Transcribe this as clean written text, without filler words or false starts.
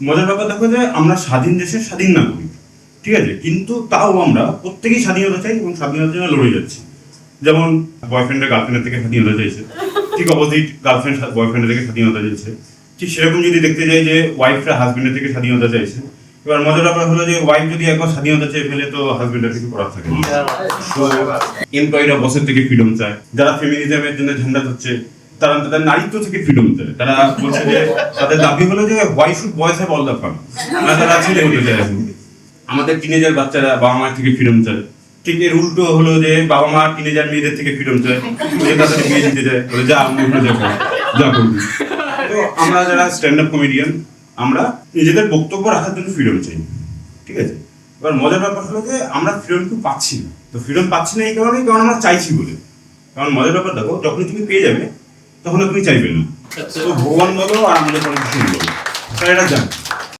মজার ব্যাপার দেখো যে আমরা স্বাধীন দেশের স্বাধীন নাগরিক, ঠিক আছে, কিন্তু তাও আমরা প্রত্যেকেই স্বাধীনতা চাই এবং স্বাধীনতার জন্য লড়ে যাচ্ছি। যেমন বয়ফ্রেন্ডের গার্লফ্রেন্ডের থেকে স্বাধীনতা চাইছে, ঠিক অপোজিট গার্লফ্রেন্ড বয়ফ্রেন্ডের থেকে স্বাধীনতা চাইছে। ঠিক সেরকম যদি দেখতে যাই যে ওয়াইফরা হাজবেন্ডের থেকে স্বাধীনতা চাইছে। এবার মজার ব্যাপার হলো যে ওয়াইফ যদি একবার স্বাধীনতা চেয়ে ফেলে তো হাজবেন্ডের কিছু করার থাকে না। তো এমপ্লয়িরা বসের থেকে ফ্রিডম চায়, যারা ফেমিনিজমের জন্য ঝান্ডা ধরছে তারা তাদের নারীত্ব থেকে ফ্রিডম চায়। তারা বলছে যে তাদের দাবি হলো যে why should boys have all the fun, না তারা ছেলে হতে চায়। আমাদের টিনেজার বাচ্চারা বাবা মায়ের থেকে ফ্রিডম চায়। ঠিক এর উল্টো হলো যে বাবা মা টিনেজার মেয়েদের থেকে ফ্রিডম চায়, তাদের বিয়ে দিতে চায়, বলে যা যা করবি। তো আমরা যারা স্ট্যান্ড আপ কমেডিয়ান আমরা নিজেদের বক্তব্য রাখার জন্য ফ্রিডম চাই, ঠিক আছে। এবার মজার ব্যাপার হলো যে আমরা ফ্রিডম কিন্তু পাচ্ছি না। তো ফ্রিডম পাচ্ছি না এই কারণেই, কারণ আমরা চাইছি বলে। কারণ মজার ব্যাপার দেখো, যখনই তুমি পেয়ে যাবে তখন তুমি চাইবে না। তো ভগবান বলো আর আমাদের কোনো কিছু বলো, তারা এটা জানে।